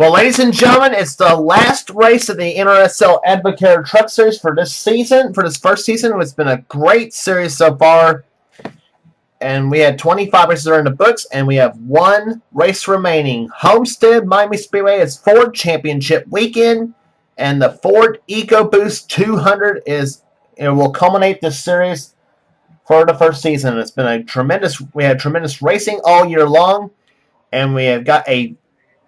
Well, ladies and gentlemen, it's the last race of the NRSL Advocare Truck Series for this season, for this first season. It's been a great series so far. And we had 25 races are in the books, and we have one race remaining. Homestead Miami Speedway is Ford Championship weekend, and the Ford EcoBoost 200 will culminate this series for the first season. It's been we had tremendous racing all year long, and we have got a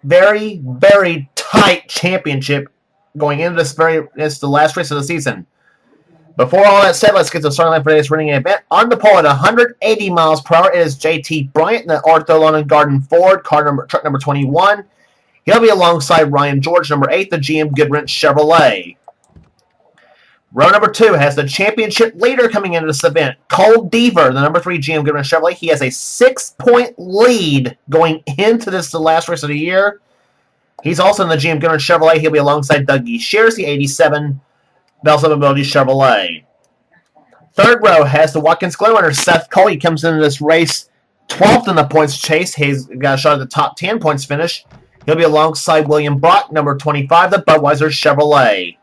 very, very tight championship going into it's the last race of the season. Before all that said, let's get to the starting line for today's running event. On the pole at 180 miles per hour is JT Bryant in the Arthur London Garden Ford, truck number 21. He'll be alongside Ryan George, number 8, the GM Goodwrench Chevrolet. Row number 2 has the championship leader coming into this event, Cole Deaver, the number 3 GM Goodwrench Chevrolet. He has a 6-point lead going into the last race of the year. He's also in the GM Goodwrench Chevrolet. He'll be alongside Dougie Shears, the 87 Bells of Mobility Chevrolet. Third row has the Watkins Glen winner, Seth Cole. He comes into this race 12th in the points chase. He's got a shot at the top 10 points finish. He'll be alongside William Brock, number 25, the Budweiser Chevrolet.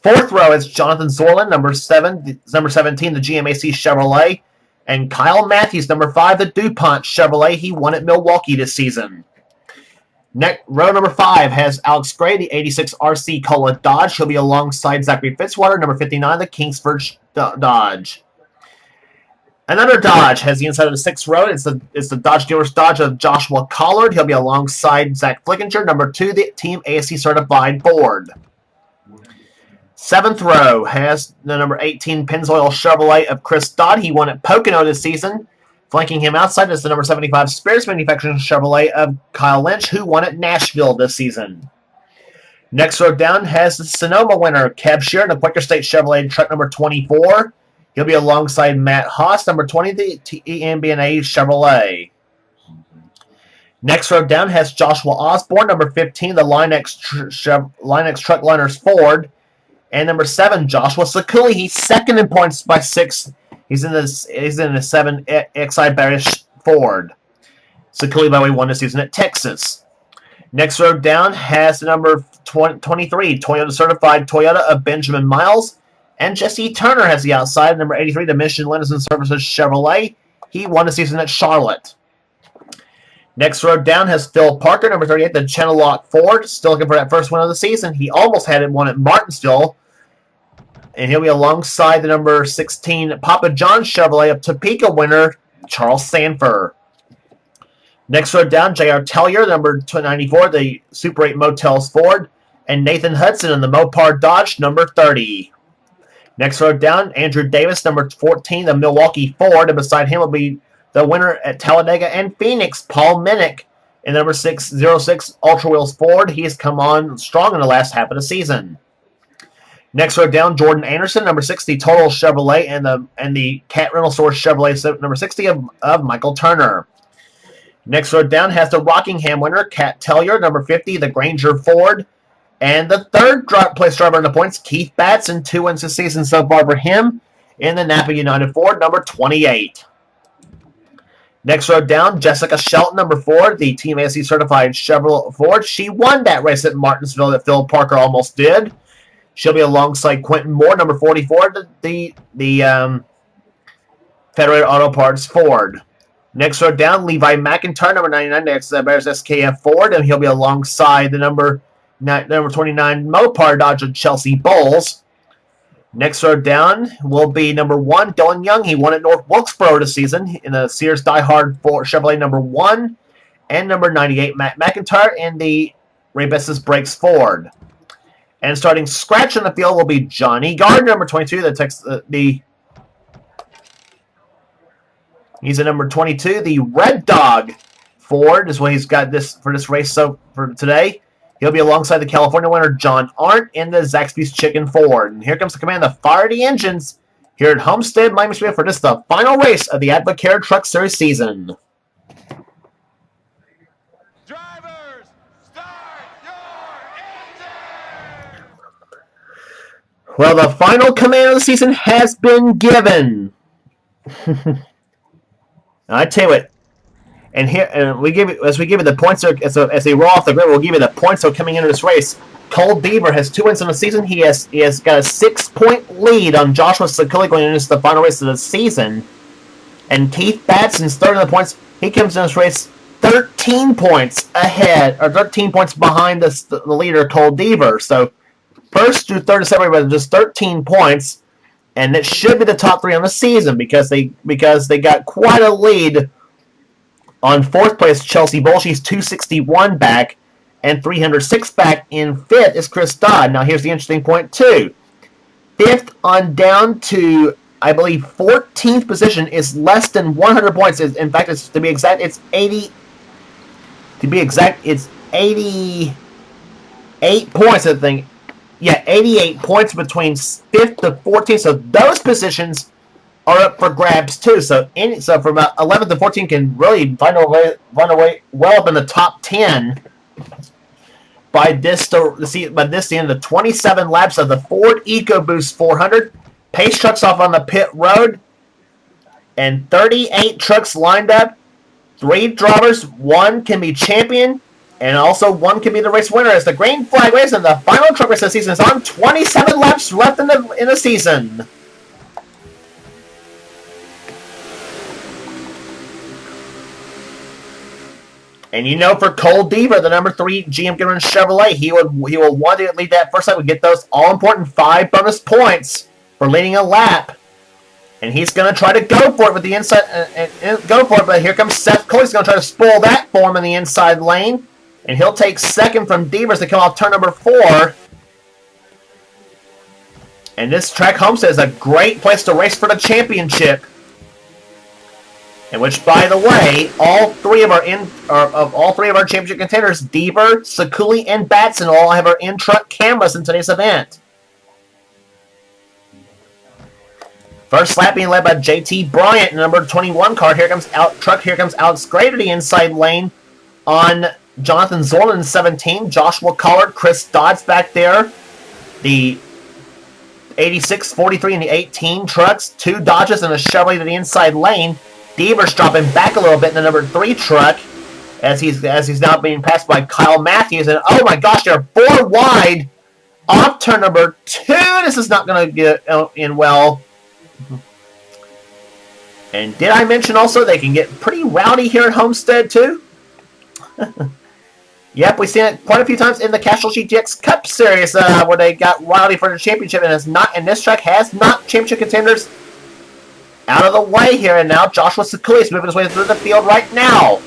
Fourth row is Jonathan Zorlin, number 17, the GMAC Chevrolet. And Kyle Matthews, number 5, the DuPont Chevrolet. He won at Milwaukee this season. Row number 5 has Alex Gray, the 86 RC Cola Dodge. He'll be alongside Zachary Fitzwater, number 59, the Kingsford Dodge. Another Dodge has the inside of the 6th row. It's the Dodge Dealers Dodge of Joshua Collard. He'll be alongside Zach Flickinger, number 2, the Team ASC Certified Ford. 7th row has the number 18 Pennzoil Chevrolet of Chris Dodd. He won at Pocono this season. Flanking him outside is the number 75 Spears Manufacturing Chevrolet of Kyle Lynch, who won at Nashville this season. Next row down has the Sonoma winner, Cab Sheeran, the Quaker State Chevrolet truck number 24. He'll be alongside Matt Haas, number 20, the TMB&A Chevrolet. Next row down has Joshua Osborne, number 15, the Line-X Truck Liners Ford. And number 7, Joshua Sakuli. He's second in points by 6. He's in the 7 XI Barish Ford. Sakuli, by the way, won this season at Texas. Next row down has the number 23, Toyota Certified Toyota of Benjamin Miles. And Jesse Turner has the outside, number 83, the Mission Lenison Services Chevrolet. He won the season at Charlotte. Next row down has Phil Parker, number 38, the Channel Lock Ford. Still looking for that first win of the season. He almost had it won at Martinsville. And he'll be alongside the number 16 Papa John Chevrolet of Topeka winner, Charles Sanford. Next row down, J.R. Tellier, number 94, the Super 8 Motels Ford. And Nathan Hudson in the Mopar Dodge, number 30. Next row down, Andrew Davis, number 14, the Milwaukee Ford. And beside him will be the winner at Talladega and Phoenix, Paul Minnick, in number 606 Ultra Wheels Ford. He has come on strong in the last half of the season. Next row down, Jordan Anderson, number 60 Total Chevrolet, and the Cat Rental Source Chevrolet, number 60 of Michael Turner. Next row down has the Rockingham winner, Cat Tellier, number 50, the Granger Ford. And the third place driver in the points, Keith Batson, 2 wins this season so far for him, in the Napa United Ford, number 28. Next row down, Jessica Shelton, number 4, the Team ASC Certified Chevrolet Ford. She won that race at Martinsville that Phil Parker almost did. She'll be alongside Quentin Moore, number 44, the Federated Auto Parts Ford. Next row down, Levi McIntyre, number 99, the Bears SKF Ford, and he'll be alongside the number 29 Mopar Dodge of Chelsea Bowles. Next row down will be number 1, Dylan Young. He won at North Wilkesboro this season in the Sears Die Hard Ford Chevrolet number 1, and number 98 Matt McIntyre in the Rabesses Brakes Ford. And starting scratch on the field will be Johnny Gardner, number 22. He's at number 22. The Red Dog Ford is what he's got for this race for today. He'll be alongside the California winner John Arndt in the Zaxby's Chicken Ford. And here comes the command to fire the engines here at Homestead Miami Speedway for this the final race of the Advocare Truck Series season. Well, the final command of the season has been given. I tell you what, And here, as we give you the points, as they roll off the grid, we'll give you the points that are coming into this race. Cole Deaver has 2 wins in the season. He has got a 6-point lead on Joshua Sakuli going into the final race of the season. And Keith Batson's third in the points. He comes in this race 13 points ahead, or 13 points behind the leader, Cole Deaver. So first through third is everybody just 13 points, and it should be the top 3 on the season because they got quite a lead on fourth place. Chelsea Bull, she's 261 back, and 306 back in fifth is Chris Dodd. Now here's the interesting point too. Fifth on down to, I believe, 14th position is less than 100 points. In fact, it's to be exact, it's 80. To be exact, it's 88 points. I think, yeah, 88 points between 5th to 14th. So those positions are up for grabs too. So from 11th to 14th can really run away well up in the top 10 by this end of the 27 laps of the Ford EcoBoost 400. Pace trucks off on the pit road, and 38 trucks lined up. 3 drivers, 1 can be champion, and also 1 can be the race winner as the green flag race and the final truck race of the season is on. 27 laps left in the season. And you know, for Cole Deaver, the number 3 GM Goodwin Chevrolet, he will want to lead that first lap. We get those all-important 5 bonus points for leading a lap. And he's going to try to go for it with the inside, but here comes Seth Cole. He's going to try to spoil that for him in the inside lane. And he'll take second from Devers to come off turn number 4. And this track, Homestead, is a great place to race for the championship. In which, by the way, all three of our championship contenders, Deaver, Sakuli, and Batson, all have our in-truck cameras in today's event. First lap being led by JT Bryant, number 21 car. Here comes Alex Gray to the inside lane on Jonathan Zorlin, 17. Joshua Collard, Chris Dodds back there. The 86, 43, and the 18 trucks. 2 Dodges and a Chevrolet to the inside lane. Deaver's dropping back a little bit in the number 3 truck as he's now being passed by Kyle Matthews. And oh my gosh, they're 4 wide off turn number 2. This is not going to get in well. And did I mention also they can get pretty rowdy here at Homestead too? Yep, we've seen it quite a few times in the Castrol GTX Cup Series where they got rowdy for the championship, and this track has not championship contenders out of the way here. And now Joshua Sakuli is moving his way through the field right now.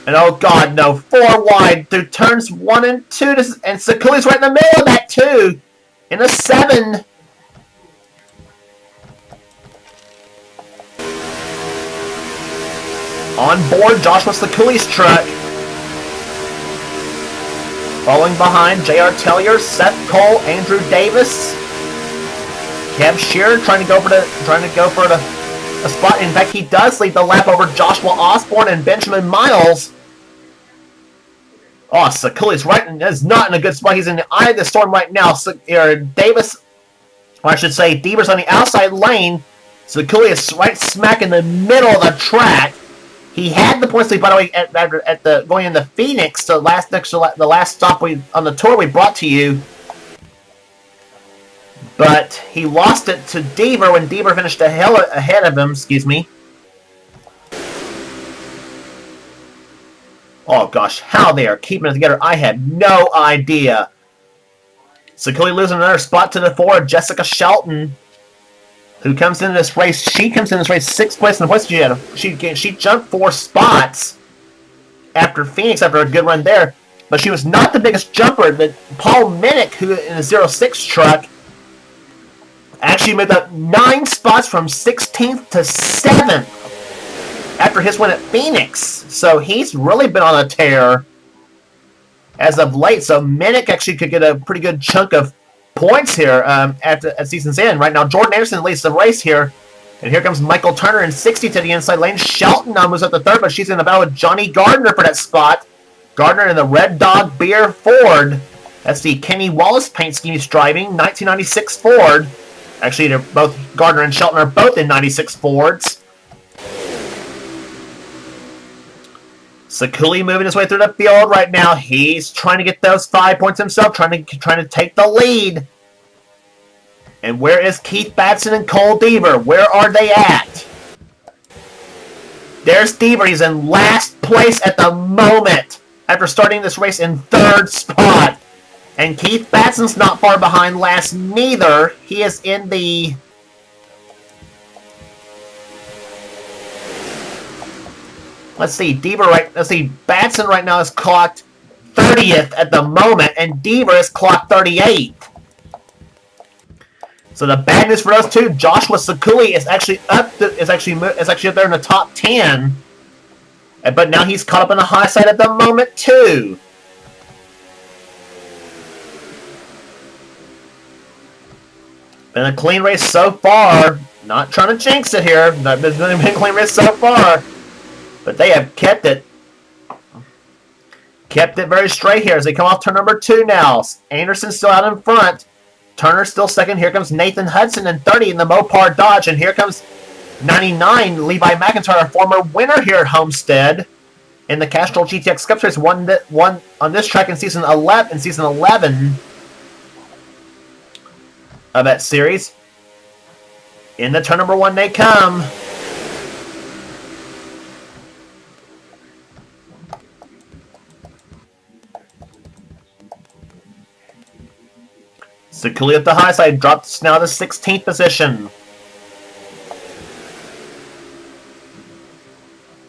And oh god, no, 4 wide through turns 1 and 2, and Sakuli's right in the middle of that too, in a 7. On board Joshua Sakuli's truck. Following behind, J.R. Tellier, Seth Cole, Andrew Davis, Kev Shearer trying to go for a spot. In fact, he does lead the lap over Joshua Osborne and Benjamin Miles. Oh, Sakuli's is not in a good spot. He's in the eye of the storm right now. Devers on the outside lane. Sakuli is right smack in the middle of the track. He had the points lead, by the way, going into Phoenix, the last stop on the tour we brought to you. But he lost it to Deaver when Deaver finished ahead of him. Excuse me. Oh gosh, how they are keeping it together, I had no idea. Sakuli losing another spot to the 4, Jessica Shelton, who comes into this race. She comes in this race 6th place in the points. She jumped 4 spots after Phoenix after a good run there, but she was not the biggest jumper. But Paul Minnick, who in the 06 truck, actually moved up 9 spots from 16th to 7th after his win at Phoenix. So he's really been on a tear as of late. So Minnick actually could get a pretty good chunk of points here at season's end. Right now, Jordan Anderson leads the race here. And here comes Michael Turner in 60 to the inside lane. Shelton now moves up to 3rd, but she's in the battle with Johnny Gardner for that spot. Gardner in the Red Dog Beer Ford. That's the Kenny Wallace paint scheme he's driving. 1996 Ford. Actually, they're both, Gardner and Shelton are both in 96 Fords. Sakuli moving his way through the field right now. He's trying to get those 5 points himself, trying to take the lead. And where is Keith Batson and Cole Deaver? Where are they at? There's Deaver. He's in last place at the moment after starting this race in 3rd spot. And Keith Batson's not far behind last neither. He is in the... Let's see, Batson right now is clocked 30th at the moment, and Deaver is clocked 38th. So the bad news for those two, Joshua Sakuli is actually up there in the top 10, but now he's caught up in the high side at the moment too. Been a clean race so far. Not trying to jinx it here. Not been a clean race so far. But they have kept it very straight here as they come off turn number 2 now. Anderson's still out in front. Turner's still second. Here comes Nathan Hudson in 30 in the Mopar Dodge. And here comes 99, Levi McIntyre, former winner here at Homestead in the Castrol GTX Cup Series. Won on this track in season 11 of that series. In the turn number 1 they come. Sakuli at the high side, drops now to 16th position.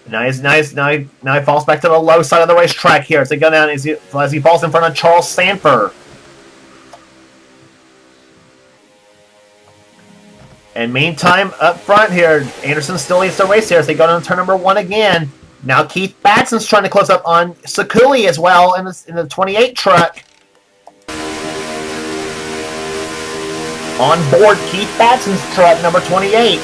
Now he falls back to the low side of the racetrack here as they go down as he falls in front of Charles Sanford. And meantime, up front here, Anderson still leads the race here as they go down to turn number 1 again. Now Keith Batson's trying to close up on Sakuli as well in the 28 truck. On board Keith Batson's truck, number 28.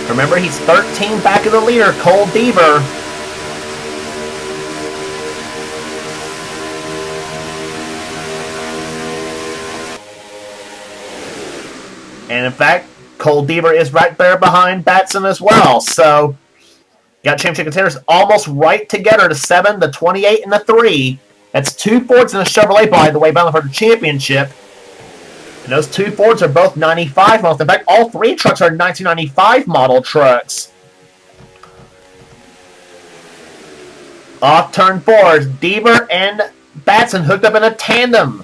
Remember, he's 13 back of the leader, Cole Deaver. And in fact, Cole Deaver is right there behind Batson as well. So, got championship contenders almost right together, the 7, the 28, and the 3. That's 2 Fords and a Chevrolet, by the way, battling for the championship. And those 2 Fords are both 95 models. In fact, all 3 trucks are 1995 model trucks. Off turn 4, Deaver and Batson hooked up in a tandem.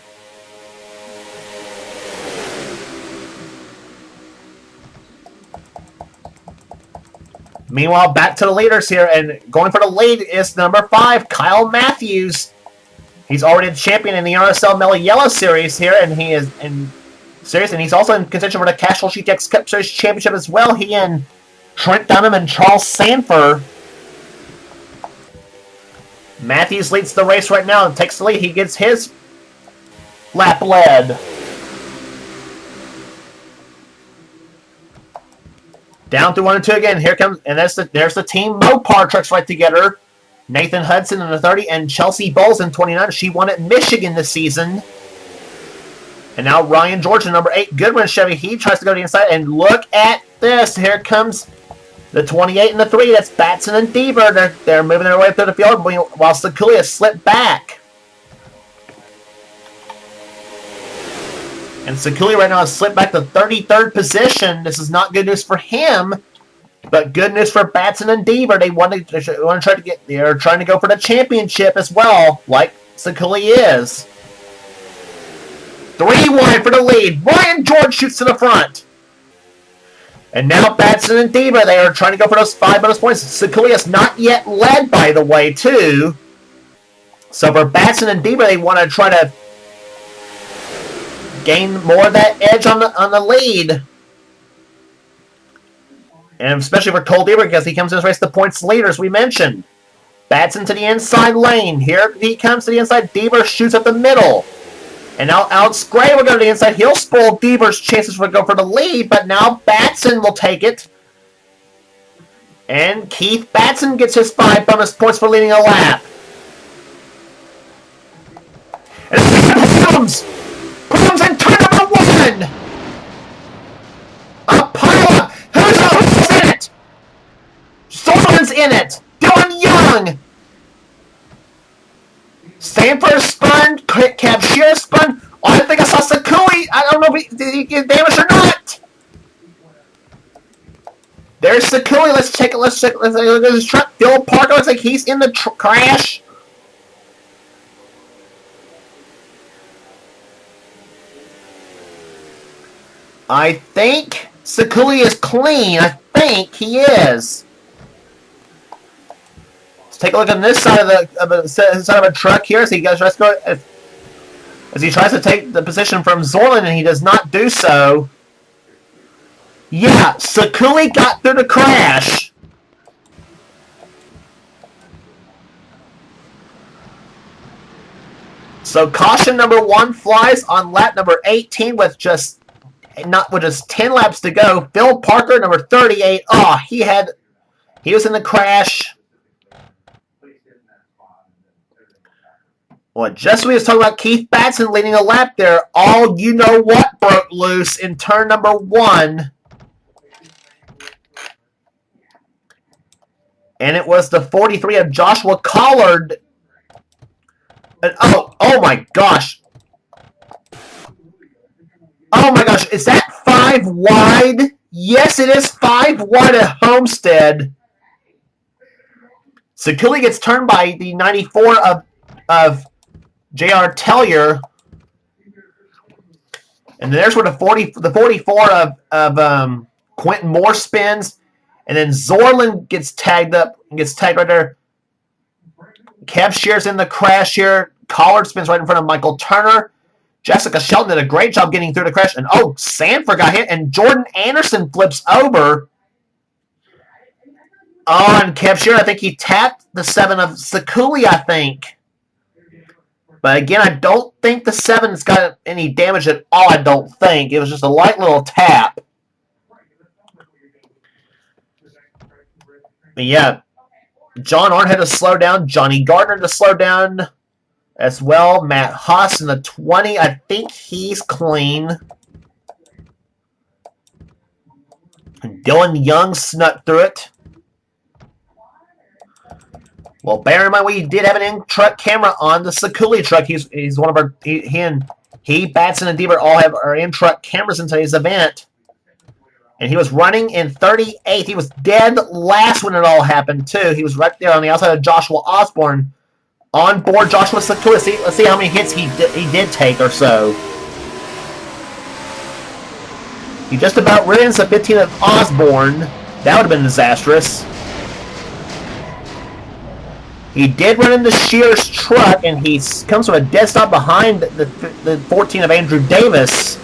Meanwhile, back to the leaders here, and going for the lead is number 5, Kyle Matthews. He's already a champion in the NRSL Mellow Yellow Series here, and he's also in contention for the Castrol GTX Cup Series Championship as well. He and Trent Dunham and Charles Sanford. Matthews leads the race right now and takes the lead. He gets his lap led. Down through 1 and 2 again. Here comes, and there's the team Mopar trucks right together. Nathan Hudson in the 30 and Chelsea Bowles in 29. She won at Michigan this season. And now Ryan George in number 8, Goodwin Chevy. He tries to go to the inside, and look at this. Here comes the 28 and the 3. That's Batson and Deaver. They're moving their way through the field while Sakuli has slipped back. And Sakuli right now has slipped back to 33rd position. This is not good news for him, but good news for Batson and Deaver. They're trying to go for the championship as well, like Sakuli is. 3 wide for the lead. Ryan George shoots to the front. And now Batson and Deaver, they are trying to go for those 5 bonus points. Sakuli is not yet led, by the way, too. So for Batson and Deaver, they want to try to gain more of that edge on the lead. And especially for Cole Deaver, because he comes in this race the points leader, as we mentioned. Batson to the inside lane. Here he comes to the inside. Deaver shoots up the middle. And now Alex Gray will go to the inside. He'll spoil Deaver's chances to go for the lead, but now Batson will take it. And Keith Batson gets his 5 bonus points for leading a lap. And Holmes in turn number 1. A pile-up. Who's in it? in it. Dylan Young. Sanford spun. Cab Shear spun. Oh, I think I saw Sakui. I don't know if did he get damaged or not. There's Sakui. Let's check it. Let's look at his truck. Phil Parker looks like he's in the crash. I think Sakui is clean. I think he is. Let's take a look on this side of the truck here as he tries to take the position from Zorlin, and he does not do so. Yeah, Sakui got through the crash. So caution number 1 flies on lap number 18 with just 10 laps to go. Phil Parker, number 38. Oh, he was in the crash. Well, just as we was talking about Keith Batson leading a lap there, all you know what broke loose in turn number 1. And it was the 43 of Joshua Collard. And oh my gosh. Oh my gosh, is that 5 wide? Yes, it is 5 wide at Homestead. Sakui gets turned by the 94 of J.R. Tellier. And there's where the 44 of Quentin Moore spins. And then Zorlin gets tagged up and gets tagged right there. Kev Shear's in the crash here. Collard spins right in front of Michael Turner. Jessica Shelton did a great job getting through the crash. And Sanford got hit. And Jordan Anderson flips over. Oh, and Kev Shear, I think he tapped the 7 of Sakui, I think. But again, I don't think the 7's got any damage at all, I don't think. It was just a light little tap. But yeah, John Arndt had to slow down. Johnny Gardner to slow down as well. Matt Haas in the 20. I think he's clean. And Dylan Young snuck through it. Well, bear in mind we did have an in-truck camera on the Sakui truck. He's one of our he Batson and Deaver all have our in-truck cameras in today's event. And he was running in 38th. He was dead last when it all happened, too. He was right there on the outside of Joshua Osborne. On board Joshua Sakui. Let's see how many hits he did take or so. He just about ran into 15 of Osborne. That would have been disastrous. He did run into Shear's truck, and he comes from a dead stop behind the 14 of Andrew Davis.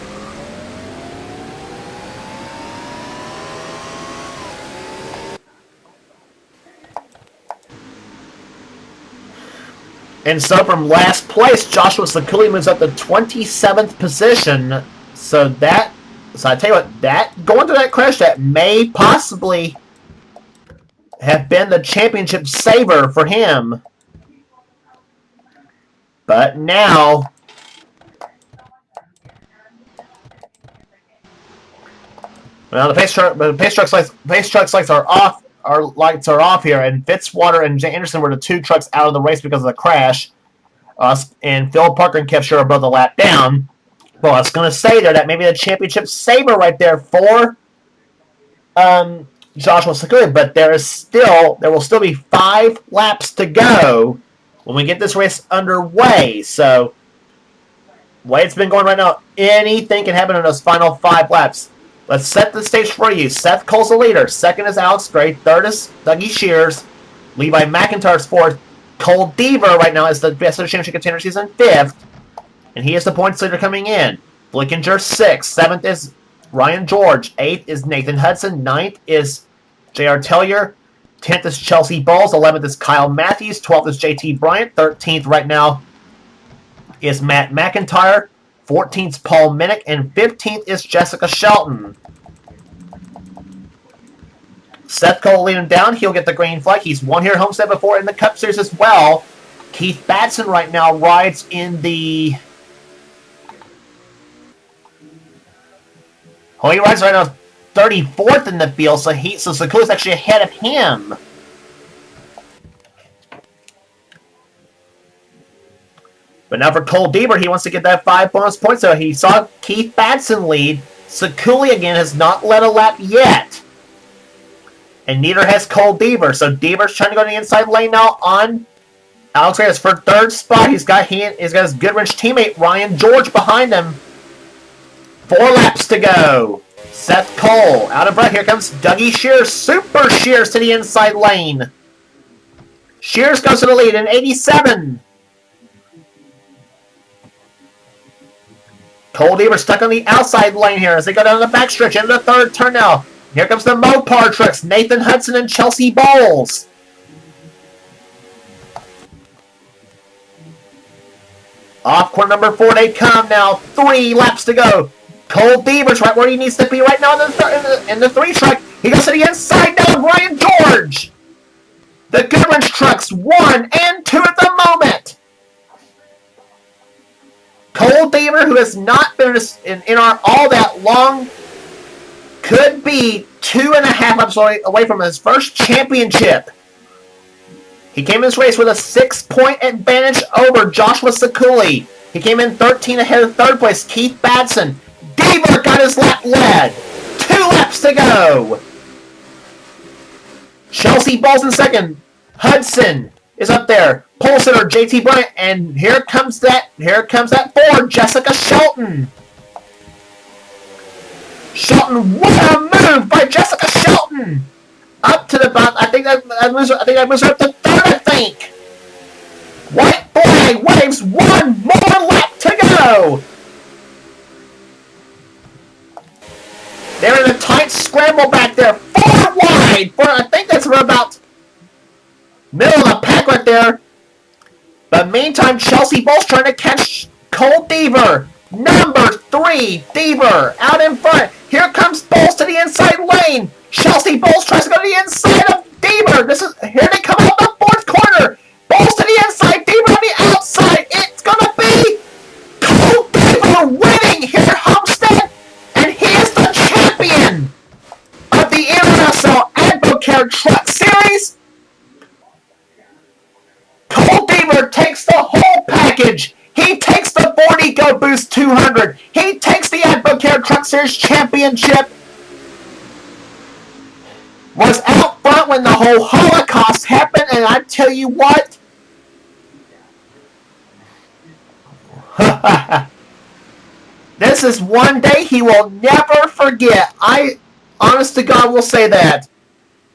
And so from last place, Joshua Sakui moves up to 27th position. So I tell you what, going through that crash, that may possibly have been the championship saver for him. But now, well, the pace truck's lights are off. Our lights are off here, and Fitzwater and Jay Anderson were the 2 trucks out of the race because of the crash. And Phil Parker and Kev Shear are both a lap down. Well, I was going to say there that maybe the championship saver right there for Joshua Sakui, but there will still be 5 laps to go when we get this race underway. So, the way it's been going right now, anything can happen in those final 5 laps. Let's set the stage for you. Seth Cole's the leader. 2nd is Alex Gray. 3rd is Dougie Shears. Levi McIntyre's 4th. Cole Deaver right now is the best of the championship contender. He's in 5th. And he is the points leader coming in. Flickinger 6th. 7th is Ryan George. 8th is Nathan Hudson. 9th is J.R. Tellier. 10th is Chelsea Bowles. 11th is Kyle Matthews. 12th is J.T. Bryant. 13th right now is Matt McIntyre. 14th is Paul Minnick. And 15th is Jessica Shelton. Seth Cole leading him down. He'll get the green flag. He's won here at Homestead before in the Cup Series as well. Keith Batson right now rides in the... Oh, he rides right now 34th in the field, so Sakui's actually ahead of him. But now for Cole Deaver, he wants to get that 5 bonus points. So he saw Keith Batson lead. Sakuli again has not led a lap yet. And neither has Cole Deaver. So Deaver's trying to go to the inside lane now on Alex Reyes for third spot. He's got his Goodwrench teammate Ryan George behind him. 4 laps to go. Seth Cole out of breath. Here comes Dougie Shears. Super Shears to the inside lane. Shears goes to the lead in 87. Cole Deaver stuck on the outside lane here as they go down the backstretch into the third turn now. Here comes the Mopar trucks, Nathan Hudson and Chelsea Bowles. Off corner number 4 they come now. 3 laps to go. Cole Deaver's right where he needs to be right now in the 3 truck. He goes to the inside now of Ryan George. The Goodwrench trucks 1 and 2 at the moment. Cole Deaver, who has not been in NR all that long, could be 2.5 laps away from his first championship. He came in this race with a 6-point advantage over Joshua Sakuli. He came in 13 ahead of third place, Keith Batson. Deaver got his lap led. 2 laps to go. Chelsea Bowles in second. Hudson is up there. Pole sitter JT Bryant, and here comes that Ford, Jessica Shelton. Shelton, what a move by Jessica Shelton! Up to the bottom. I think that moves her up to third, I think. White flag waves. 1 more lap to go. They're in a tight scramble back there. 4 wide. I think that's about middle of the pack right there. But meantime, Chelsea Bowles trying to catch Cole Deaver. Number 3, Deaver out in front. Here comes Bowles to the inside lane. Chelsea Bowles tries to go to the inside of Deaver. Here they come out the 4th corner. Bowles to the inside, Deaver on the outside. It's gonna be Cole Deaver winning here at Homestead, and he is the champion of the NRSL Advocare Truck Series. Cole Deaver takes the whole package. He takes the Ford EcoBoost 200. He takes the Advocare Truck Series Championship. Was out front when the whole Holocaust happened, and I tell you what, this is one day he will never forget. I, honest to God, will say that.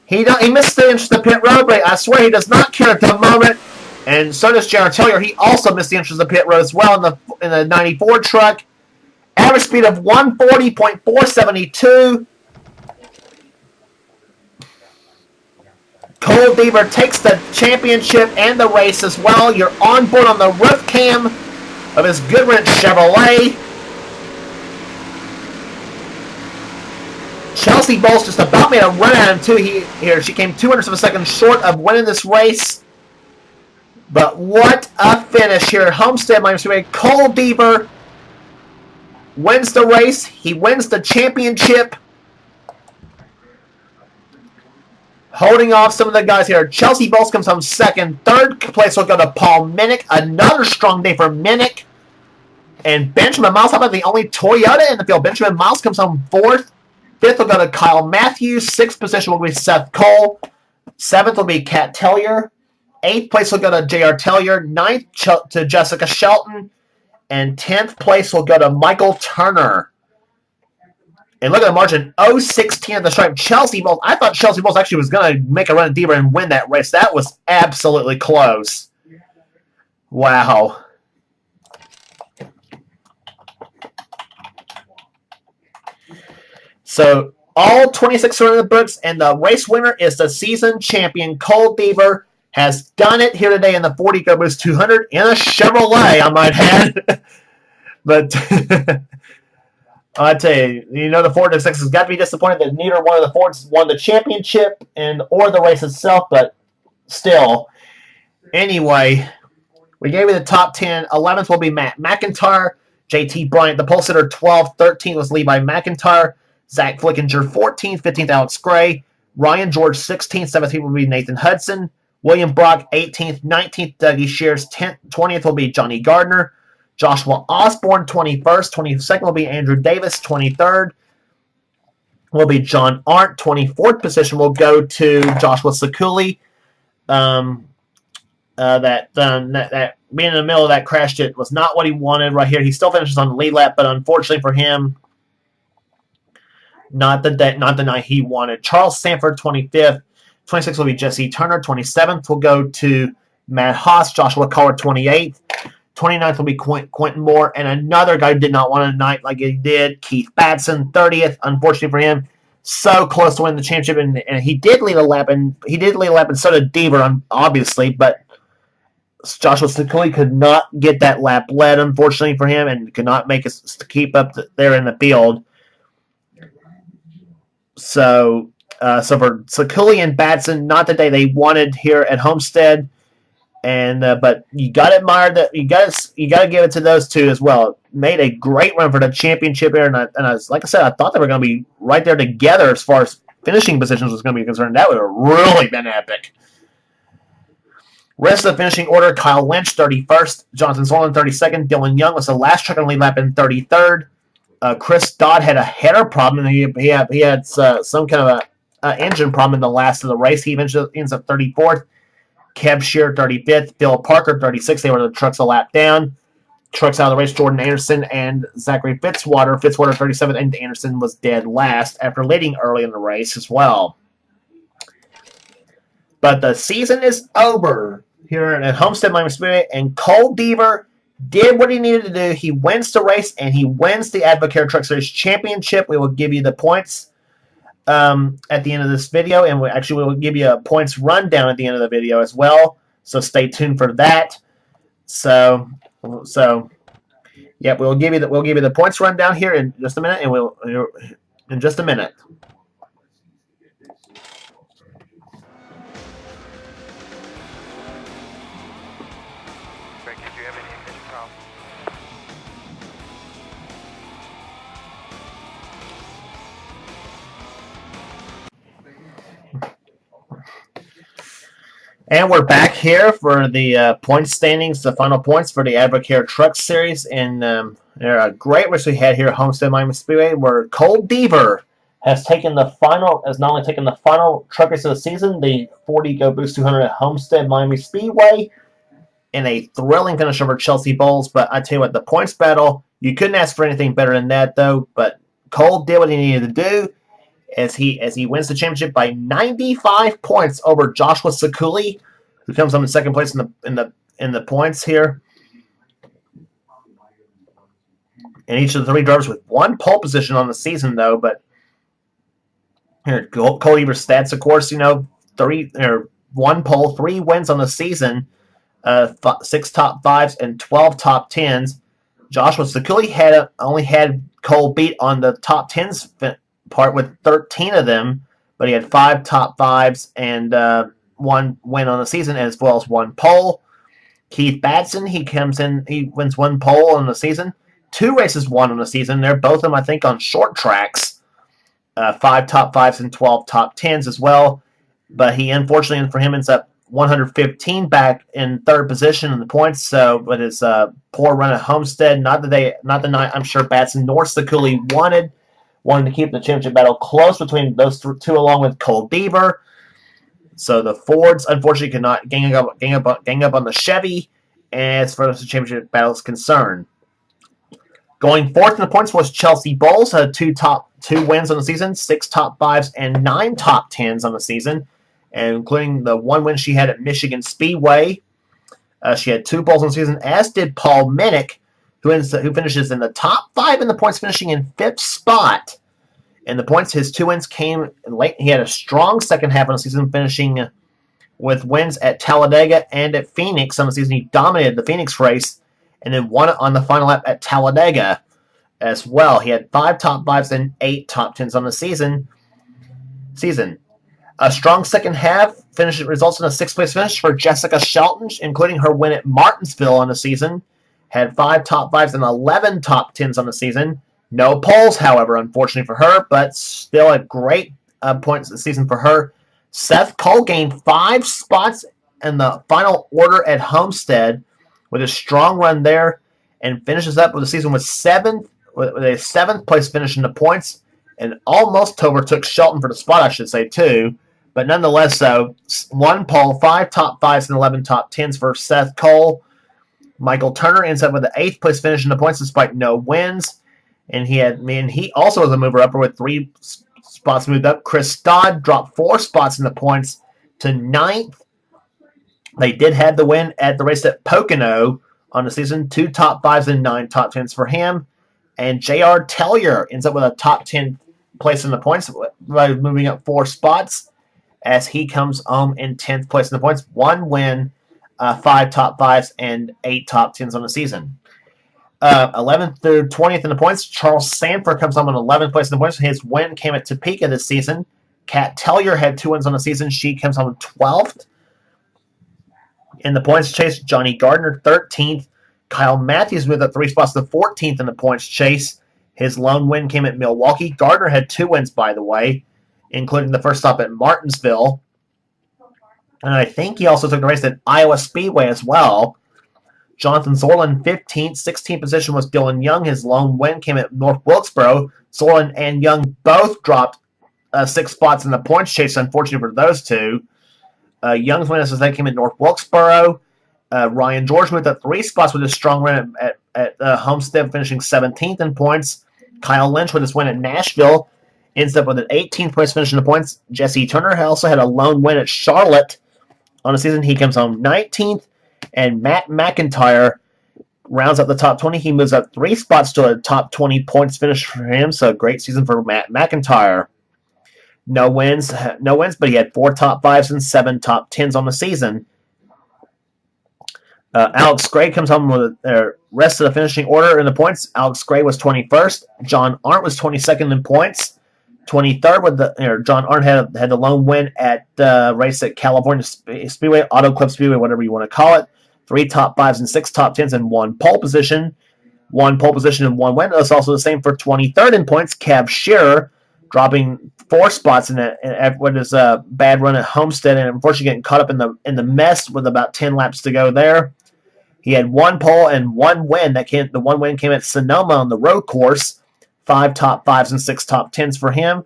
He missed the entrance to pit road, but I swear he does not care at the moment. And so does Jared Tellier. He also missed the entrance to pit road as well in the 94 truck. Average speed of 140.472. Cole Deaver takes the championship and the race as well. You're on board on the roof cam of his Goodwrench Chevrolet. Chelsea Bowles just about made a run at him too. She came 200ths of a second short of winning this race. But what a finish here at Homestead Miami Speedway. Cole Deaver wins the race. He wins the championship. Holding off some of the guys here. Chelsea Bowles comes home second. Third place will go to Paul Minnick. Another strong day for Minnick. And Benjamin Miles, how about the only Toyota in the field? Benjamin Miles comes home 4th. 5th will go to Kyle Matthews. 6th position will be Seth Cole. 7th will be Kat Tellier. 8th place will go to J.R. Tellier. 9th to Jessica Shelton. And 10th place will go to Michael Turner. And look at the margin, 0.16 at the stripe. Chelsea Bowles, I thought Chelsea Bowles actually was going to make a run at Deaver and win that race. That was absolutely close. Wow. So, all 26 are in the books, and the race winner is the season champion. Cole Deaver has done it here today in the Ford EcoBoost 200 in a Chevrolet, I might add. But I tell you, the Ford F6 has got to be disappointed that neither one of the Fords won the championship or the race itself, but still. Anyway, we gave you the top 10. 11th will be Matt McIntyre. JT Bryant, the pole sitter, 12th. 13th was Levi McIntyre. Zach Flickinger, 14th. 15th, Alex Gray. Ryan George, 16th. 17th will be Nathan Hudson. William Brock, 18th. 19th, Dougie Shears. 10th, 20th will be Johnny Gardner. Joshua Osborne, 21st. 22nd will be Andrew Davis. 23rd will be John Arndt. 24th position will go to Joshua Sakuli. That being in the middle of that crash, it was not what he wanted right here. He still finishes on the lead lap, but unfortunately for him, not the night he wanted. Charles Sanford, 25th. 26th will be Jesse Turner. 27th will go to Matt Haas. Joshua Collar, 28th. 29th will be Quentin Moore, and another guy who did not want a night like he did, Keith Batson, 30th. Unfortunately for him, so close to winning the championship, and he did lead a lap, and so did Deaver, obviously, but Joshua Sakuli could not get that lap led, unfortunately for him, and could not make us to keep up there in the field. So for Sakuli and Batson, not the day they wanted here at Homestead. And but you got to admire that. You got to give it to those two as well. Made a great run for the championship here, and I was, like I said, I thought they were going to be right there together as far as finishing positions was going to be concerned. That would have really been epic. Rest of the finishing order: Kyle Lynch, 31st; Jonathan Solon, 32nd; Dylan Young was the last truck on the lead lap in 33rd. Chris Dodd had a header problem, and he had some kind of a engine problem in the last of the race. He eventually ends up 34th. Kev Shear, 35th. Phil Parker, 36th. They were the trucks a lap down. Trucks out of the race, Jordan Anderson and Zachary Fitzwater. Fitzwater, 37th, and Anderson was dead last after leading early in the race as well. But the season is over here at Homestead Miami Speedway, and Cole Deaver did what he needed to do. He wins the race, and he wins the Advocare Truck Series Championship. We will give you the points at the end of this video, and we will give you a points rundown at the end of the video as well. So stay tuned for that. So yeah, we'll give you the points rundown here in just a minute, and in just a minute. And we're back here for the point standings, the final points for the Advocare Truck Series. And there are a great race we had here at Homestead Miami Speedway, where Cole Deaver has not only taken the final truck race of the season, the 40 Go Boost 200 at Homestead Miami Speedway, in a thrilling finish over Chelsea Bowles. But I tell you what, the points battle, you couldn't ask for anything better than that, though. But Cole did what he needed to do, as he wins the championship by 95 points over Joshua Sakuli, who comes on in second place in the points here. And each of the three drivers with one pole position on the season, though. But here, Cole Deaver's stats, of course, one pole, 3 wins on the season, 6 top 5s, and 12 top 10s. Joshua Sakuli only had Cole beat on the top 10s part with 13 of them, but he had 5 top 5s and 1 win on the season, as well as 1 pole. Keith Batson, he wins 1 pole on the season, 2 races won on the season. They're both of them, I think, on short tracks. 5 top 5s and 12 top 10s as well. But he, unfortunately for him, ends up 115 back in 3rd position in the points. So, but his poor run at Homestead, not the night I'm sure Batson nor Sakuli wanted to keep the championship battle close between those two, along with Cole Deaver. So the Fords, unfortunately, could not gang up on the Chevy as far as the championship battle is concerned. Going 4th in the points was Chelsea Bowles, had 2 wins on the season, 6 top 5s, and 9 top 10s on the season, and including the 1 win she had at Michigan Speedway. She had 2 poles on the season, as did Paul Minnick, who finishes in the top 5 in the points, finishing in 5th spot. In the points, his 2 wins came late. He had a strong second half of the season, finishing with wins at Talladega and at Phoenix. On the season, he dominated the Phoenix race and then won it on the final lap at Talladega as well. He had 5 top 5s and 8 top 10s on the season. A strong second half results in a 6th place finish for Jessica Shelton, including her win at Martinsville on the season. Had 5 top 5s and 11 top 10s on the season. No poles, however, unfortunately for her, but still a great points this season for her. Seth Cole gained 5 spots in the final order at Homestead with a strong run there, and finishes up with the season with a seventh place finish in the points, and almost overtook Shelton for the spot, I should say, too. But nonetheless, so 1 pole, 5 top 5s, and 11 top 10s for Seth Cole. Michael Turner ends up with the 8th place finish in the points despite no wins. And he also was a mover upper with 3 spots moved up. Chris Dodd dropped 4 spots in the points to 9th. They did have the win at the race at Pocono on the season. 2 top 5s and 9 top 10s for him. And J.R. Tellier ends up with a top 10 place in the points by moving up 4 spots as he comes home in 10th place in the points. 1 win, 5 top 5s, and 8 top 10s on the season. 11th through 20th in the points. Charles Sanford comes home in 11th place in the points. His win came at Topeka this season. Kat Tellier had 2 wins on the season. She comes home 12th. In the points chase, Johnny Gardner 13th. Kyle Matthews moved up 3 spots to 14th in the points chase. His lone win came at Milwaukee. Gardner had 2 wins, by the way, including the first stop at Martinsville. And I think he also took the race at Iowa Speedway as well. Jonathan Zorlin, 15th. 16th position was Dylan Young. His lone win came at North Wilkesboro. Zorlin and Young both dropped 6 spots in the points chase, unfortunately for those two. Young's win, as I said, came at North Wilkesboro. Ryan George moved up 3 spots with a strong run at Homestead, finishing 17th in points. Kyle Lynch with his win at Nashville ends up with an 18th place finish in the points. Jesse Turner also had a lone win at Charlotte on the season. He comes home 19th. And Matt McIntyre rounds up the top 20. He moves up 3 spots to a top 20 points finish for him. So great season for Matt McIntyre. No wins, but he had 4 top 5s and 7 top 10s on the season. Alex Gray comes home with the rest of the finishing order in the points. Alex Gray was 21st. John Arndt was 22nd in points. 23rd John Arndt had the lone win at the race at California Speedway, Auto Club Speedway, whatever you want to call it. 3 top 5s and 6 top 10s and 1 pole position. 1 pole position and 1 win. That's also the same for 23rd in points. Cav Shearer dropping 4 spots in what is a bad run at Homestead, and unfortunately getting caught up in the mess with about 10 laps to go there. He had 1 pole and 1 win. The 1 win came at Sonoma on the road course. 5 top 5s and 6 top 10s for him.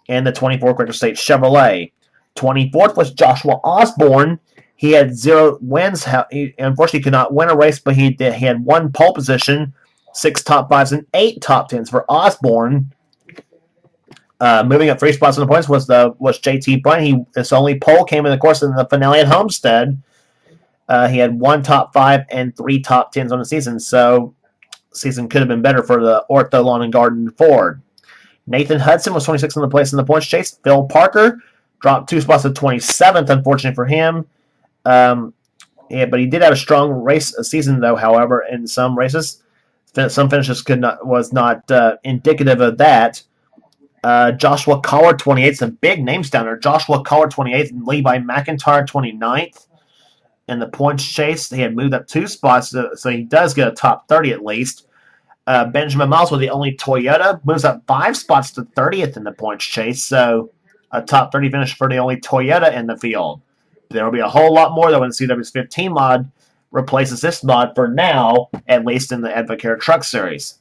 And the 24th Quaker State Chevrolet. 24th was Joshua Osborne. He had 0 wins. He unfortunately could not win a race, but he had 1 pole position, 6 top 5s, and 8 top 10s for Osborne. Moving up 3 spots on the points was JT Bryant. His only pole came in the course in the finale at Homestead. He had 1 top 5 and 3 top 10s on the season. So season could have been better for the Ortho Lawn and Garden Ford. Nathan Hudson was 26th in the place in the points chase. Phil Parker dropped 2 spots to 27th, unfortunately for him. But he did have a strong season, though, however, in some races. Some finishes was not indicative of that. Joshua Collard, 28th. Some big names down there. Joshua Collard, 28th, and Levi McIntyre, 29th. In the points chase, he had moved up 2 spots, so he does get a top 30 at least. Benjamin Miles with the only Toyota moves up 5 spots to 30th in the points chase, so a top 30 finish for the only Toyota in the field. There will be a whole lot more, though, when the CW's 15 mod replaces this mod for now, at least in the Advocare Truck Series.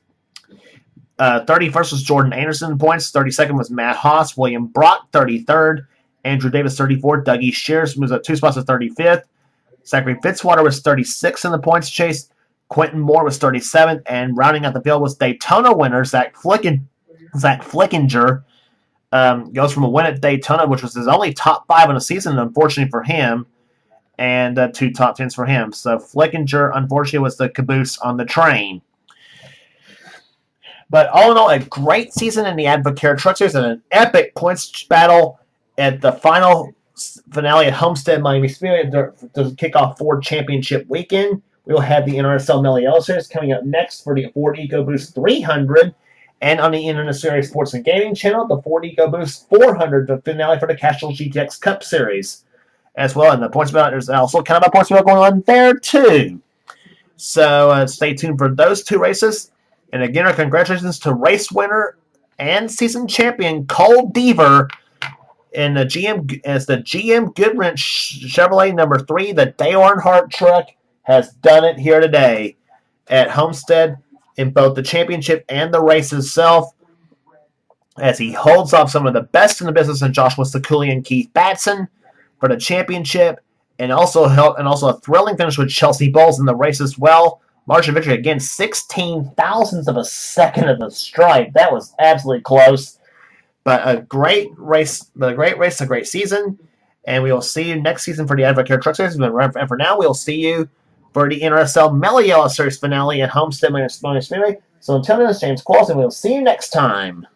31st was Jordan Anderson in points. 32nd was Matt Haas. William Brock, 33rd. Andrew Davis, 34th. Dougie Shears moves up 2 spots to 35th. Zachary Fitzwater was 36th in the points chase. Quentin Moore was 37th. And rounding out the field was Daytona winner Zach Flickinger. Goes from a win at Daytona, which was his only top 5 in the season, unfortunately for him, and 2 top 10s for him. So Flickinger, unfortunately, was the caboose on the train. But all in all, a great season in the Advocare Truck Series and an epic points battle at the final finale at Homestead Miami Speedway to kick off Ford Championship weekend. We will have the NRSL Miami Series coming up next for the Ford EcoBoost 300. And on the NRSL Sports and Gaming channel, the Ford EcoBoost 400, the finale for the Castrol GTX Cup Series as well. And the points battle, there's also kind of a points battle going on there too. So stay tuned for those 2 races. And again, our congratulations to race winner and season champion Cole Deaver And the GM Goodwrench Chevrolet number 3, the Dale Earnhardt truck, has done it here today at Homestead in both the championship and the race itself, as he holds off some of the best in the business in Joshua Sakuli and Keith Batson for the championship, and also a thrilling finish with Chelsea Bowles in the race as well. Margin of victory again, 16 thousandths of a second of the stripe. That was absolutely close. But a great race, a great season. And we will see you next season for the Advocare Truck Series. And for now, we will see you for the NRSL Mellow Yellow Series finale at Homestead Miami Speedway. So until then, it's James Qualls, and we will see you next time.